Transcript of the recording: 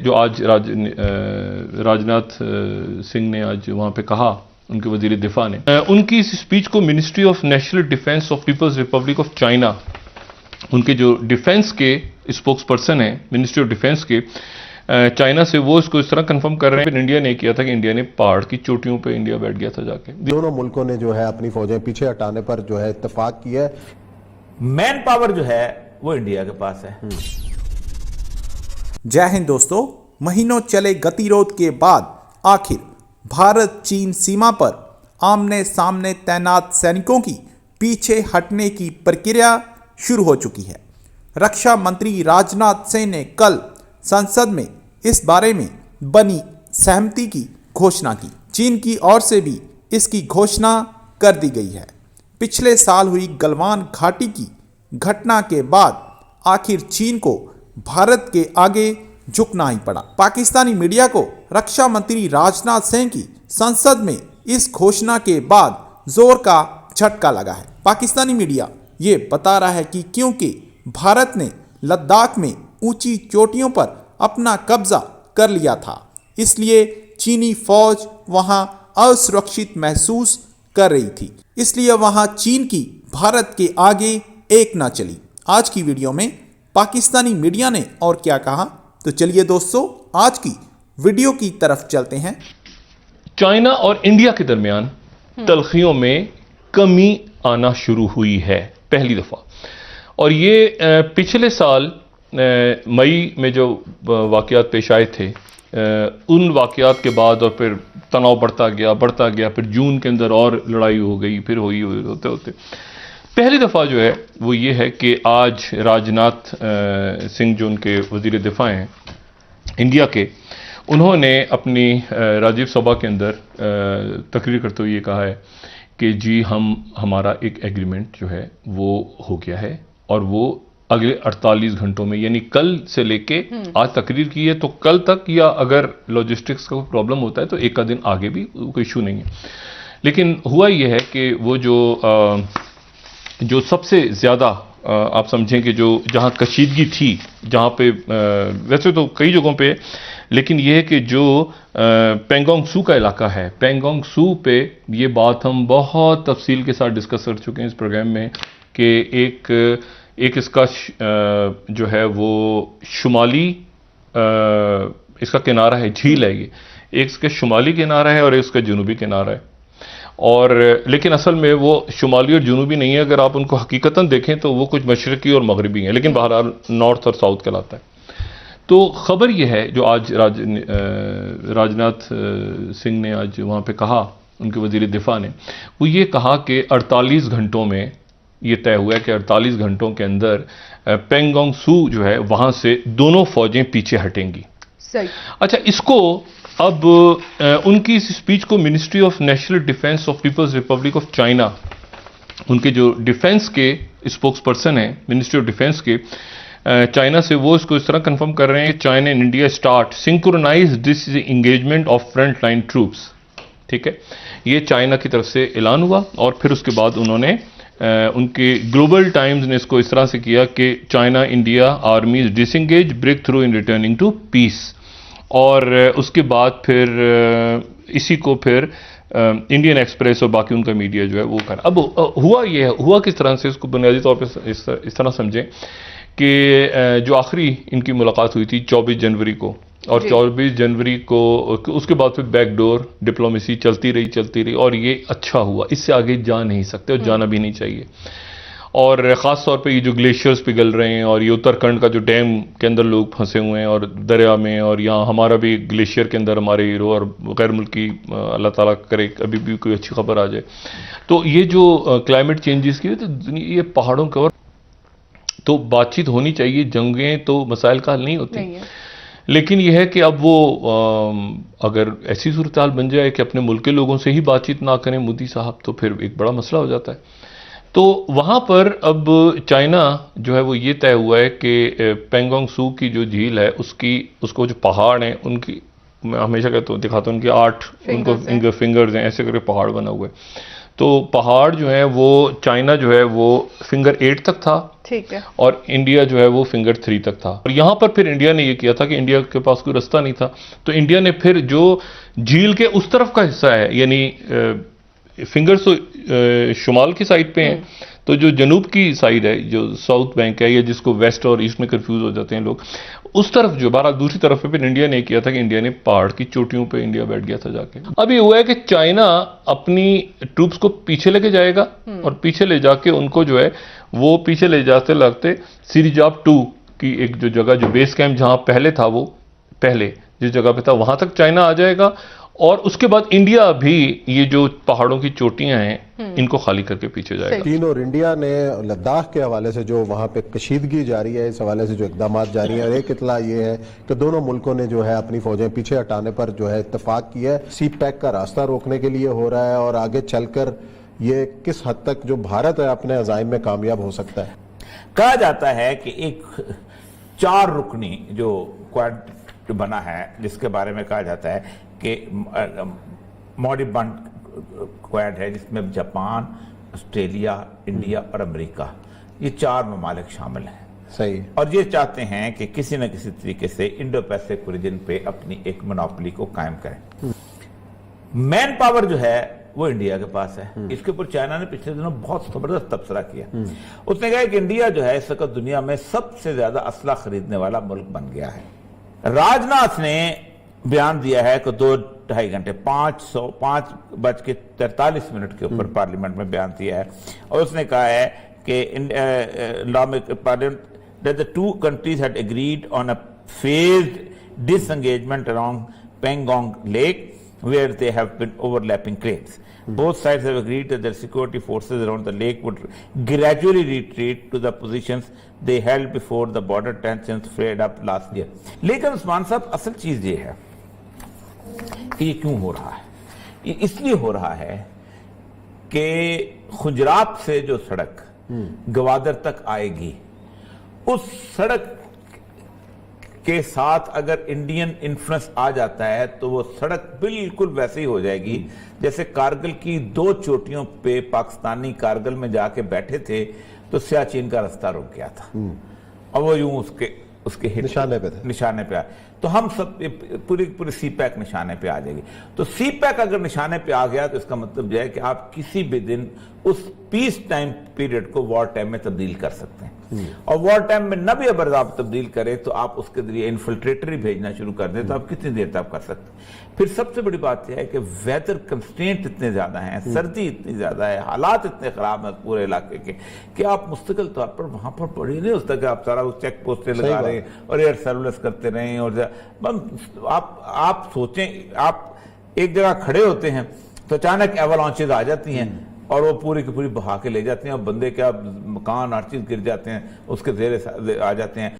जो आज राजनाथ सिंह ने आज वहाँ पे कहा, उनके वजीर दिफा ने, उनकी इस स्पीच को ministry of national defence of People's Republic of China, उनके जो डिफेंस के स्पोक्स पर्सन हैं मिनिस्ट्री ऑफ डिफेंस के चाइना से, वो इसको इस तरह कंफर्म कर रहे हैं। इंडिया ने किया था कि इंडिया ने पहाड़ की चोटियों पे इंडिया बैठ गया था जाके। दोनों मुल्कों ने जो है अपनी फौजें पीछे हटाने पर जो है इत्तेफाक किया है। मैन पावर जो है वो इंडिया के पास है। जय हिंद दोस्तों, महीनों चले गतिरोध के बाद आखिर भारत चीन सीमा पर आमने सामने तैनात सैनिकों की पीछे हटने की प्रक्रिया शुरू हो चुकी है। रक्षा मंत्री राजनाथ सिंह ने कल संसद में इस बारे में बनी सहमति की घोषणा की। चीन की ओर से भी इसकी घोषणा कर दी गई है। पिछले साल हुई गलवान घाटी की घटना के बाद आखिर चीन को भारत के आगे झुकना ही पड़ा। पाकिस्तानी मीडिया को रक्षा मंत्री राजनाथ सिंह की संसद में इस घोषणा के बाद जोर का झटका लगा है। पाकिस्तानी मीडिया ये बता रहा है कि क्योंकि भारत ने लद्दाख में ऊंची चोटियों पर अपना कब्जा कर लिया था, इसलिए चीनी फौज वहां असुरक्षित महसूस कर रही थी, इसलिए वहां चीन की भारत के आगे एक ना चली। आज की वीडियो में पाकिस्तानी मीडिया ने और क्या कहा, तो चलिए दोस्तों आज की वीडियो की तरफ चलते हैं। चाइना और इंडिया के दरमियान तलखियों में कमी आना शुरू हुई है पहली दफा, और ये पिछले साल मई में जो वाकयात पेश आए थे, उन वाकयात के बाद और फिर तनाव बढ़ता गया, फिर जून के अंदर और लड़ाई हो गई, फिर होते होते पहली दफ़ा जो है वो ये है कि आज राजनाथ सिंह जो उनके वजीर दिफा हैं इंडिया के, उन्होंने अपनी राजीव सभा के अंदर तकरीर करते हुए ये कहा है कि जी हमारा एक एग्रीमेंट जो है वो हो गया है, और वो अगले 48 घंटों में, यानी कल से लेके आज तकरीर की है तो कल तक, या अगर लॉजिस्टिक्स का कोई प्रॉब्लम होता है तो एक आध दिन आगे भी कोई इशू नहीं है। लेकिन हुआ ये है कि वो जो सबसे ज़्यादा आप समझें कि जो जहाँ कशीदगी थी, जहाँ पे वैसे तो कई जगहों पे, लेकिन ये है कि जो पेंगोंग सू का इलाका है, पेंगोंग सू पे ये बात हम बहुत तफसील के साथ डिस्कस कर चुके हैं इस प्रोग्राम में कि एक इसका जो है वो शुमाली इसका किनारा है, झील है ये, एक इसका शुमाली किनारा है और एक इसका जनूबी किनारा है, और लेकिन असल में वो शुमाली और जनूबी नहीं है। अगर आप उनको हकीकतन देखें तो वो कुछ मशरकी और मगरबी हैं, लेकिन बहरहाल नॉर्थ और साउथ कहलाता है। तो खबर यह है जो आज राजनाथ सिंह ने आज वहाँ पे कहा, उनके वजीर दिफा ने, वो ये कहा कि 48 घंटों में ये तय हुआ है कि 48 घंटों के अंदर पेंगोंग सू जो है वहाँ से दोनों फौजें पीछे हटेंगी। सही। अच्छा, इसको अब उनकी इस स्पीच को ministry of national defence of People's Republic of China, उनके जो डिफेंस के स्पोक्स पर्सन हैं मिनिस्ट्री ऑफ डिफेंस के चाइना से, वो इसको इस तरह कंफर्म कर रहे हैं, China and India start synchronise this engagement of front line troops. ठीक है, ये चाइना की तरफ से ऐलान हुआ, और फिर उसके बाद उन्होंने उनके ग्लोबल टाइम्स ने इसको इस तरह से किया कि China India armies disengage breakthrough in returning to peace, और उसके बाद फिर इसी को फिर इंडियन एक्सप्रेस और बाकी उनका मीडिया जो है वो कर। अब हुआ किस तरह से, इसको बुनियादी तौर पर इस तरह समझें कि जो आखिरी इनकी मुलाकात हुई थी 24 जनवरी को, और 24 जनवरी को उसके बाद फिर बैकडोर डिप्लोमेसी चलती रही, और ये अच्छा हुआ, इससे आगे जा नहीं सकते और जाना भी नहीं चाहिए। और ख़ास तौर पे ये जो ग्लेशियर्स पिघल रहे हैं, और ये उत्तराखंड का जो डैम के अंदर लोग फंसे हुए हैं और दरिया में, और यहाँ हमारा भी ग्लेशियर के अंदर हमारे हीरो और गैर मुल्की, अल्लाह ताला करे अभी भी कोई अच्छी खबर आ जाए। तो ये जो क्लाइमेट चेंजेस की, तो ये पहाड़ों के, और तो बातचीत होनी चाहिए, जंगें तो मसाइल का हल नहीं होती, लेकिन यह है कि अब वो अगर ऐसी सूरत हाल बन जाए कि अपने मुल्क के लोगों से ही बातचीत ना करें मोदी साहब, तो फिर एक बड़ा मसला हो जाता है। तो वहाँ पर अब चाइना जो है वो ये तय हुआ है कि पेंगोंग सू की जो झील है उसको जो पहाड़ हैं उनकी, मैं हमेशा कहता हूँ दिखाता हूँ, उनके 8 उनको फिंगर्स हैं, ऐसे करके पहाड़ बना हुआ है। तो पहाड़ जो है वो चाइना जो है वो फिंगर 8 तक था, ठीक है। और इंडिया जो है वो फिंगर 3 तक था। और यहाँ पर फिर इंडिया ने ये किया था कि इंडिया के पास कोई रास्ता नहीं था, तो इंडिया ने फिर जो झील के उस तरफ का हिस्सा है, यानी फिंगर्स तो शुमाल की साइड पे हैं, तो जो जनूब की साइड है, जो साउथ बैंक है, या जिसको वेस्ट और ईस्ट में कंफ्यूज हो जाते हैं लोग, उस तरफ जो बारह दूसरी तरफ पे फिर इंडिया ने किया था कि इंडिया ने पहाड़ की चोटियों पे इंडिया बैठ गया था जाके। अब ये हुआ है कि चाइना अपनी ट्रूप्स को पीछे लेके जाएगा, और पीछे ले जाके उनको जो है वो पीछे ले जाते लगते सिरिजाप 2 की एक जो जगह, जो बेस कैंप जहां पहले था, वो पहले जिस जगह पे था वहां तक चाइना आ जाएगा, और उसके बाद इंडिया भी ये जो पहाड़ों की चोटियां हैं इनको खाली करके पीछे जाएगा। चीन और इंडिया ने लद्दाख के हवाले से जो वहां पे कशीदगी जारी है, इस हवाले से जो इकदाम जारी है, और एक इतला ये है कि दोनों मुल्कों ने जो है अपनी फौजें पीछे हटाने पर जो है इत्तेफाक किया है। सी पैक का रास्ता रोकने के लिए हो रहा है, और आगे चलकर ये किस हद तक जो भारत है अपने अज़ाइम में कामयाब हो सकता है। कहा जाता है कि एक 4 रुकनी जो क्वाड बना है, जिसके बारे में कहा जाता है कि मॉडिबंड क्वाड है, जिसमें जापान, ऑस्ट्रेलिया, इंडिया और अमेरिका, ये 4 ममालिक शामिल हैं। सही। और ये चाहते हैं कि किसी न किसी तरीके से इंडो पैसिफिक रीजन पे अपनी एक मोनोपोली को कायम करें। मैन पावर जो है वो इंडिया के पास है। इसके ऊपर चाइना ने पिछले दिनों बहुत जबरदस्त तबसरा किया। उसने कहा कि इंडिया जो है इस वक्त दुनिया में सबसे ज्यादा असला खरीदने वाला मुल्क बन गया है। राजनाथ ने बयान दिया है कि 2-2.5 घंटे 5:43 के ऊपर पार्लियामेंट में बयान दिया है, और उसने कहा है कि that the two countries had agreed on a phased disengagement around Pangong Lake where they have been overlapping claims. Both sides have agreed that their security forces around the lake would gradually retreat to the positions they held before the border tensions flared up last year. लेकिन उस्मान साहब, असल चीज ये है कि ये क्यों हो रहा है। ये इसलिए हो रहा है कि खुजरात से जो सड़क गवादर तक आएगी, उस सड़क के साथ अगर इंडियन इन्फ्लुएंस आ जाता है तो वो सड़क बिल्कुल वैसे ही हो जाएगी जैसे कारगिल की 2 चोटियों पे पाकिस्तानी कारगिल में जाके बैठे थे तो सियाचिन का रास्ता रुक गया था, और वो यूं उसके निशाने पे थे। निशाने पे आए। तो हम सब पूरी सी पैक निशाने पे आ जाएगी। तो सी पैक अगर निशाने पे आ गया तो इसका मतलब यह है कि आप किसी भी दिन उस पीस टाइम पीरियड को वॉर टाइम में तब्दील कर सकते हैं, और वॉर टाइम में न भी अगर आप तब्दील करें तो आप उसके जरिए इन्फिल्ट्रेटर ही भेजना शुरू कर दें, तो आप कितनी देर तक कर सकते हैं। फिर सबसे बड़ी बात यह है कि वेदर कंस्ट्रेंट इतने ज्यादा हैं, सर्दी इतनी ज्यादा है, हालात इतने खराब हैं पूरे इलाके के कि आप मुस्तकिल तौर पर वहां पर पड़ी नहीं होता कि आप सारा चेक पोस्टें लगा रहे और एयर सर्विलेंस करते रहें। और आप सोचें, आप एक जगह खड़े होते हैं तो अचानक एवलांचेज आ जाती हैं और वो पूरी की पूरी बहा के ले जाते हैं, और बंदे क्या मकान हर चीज गिर जाते हैं, उसके जेरे आ जाते हैं।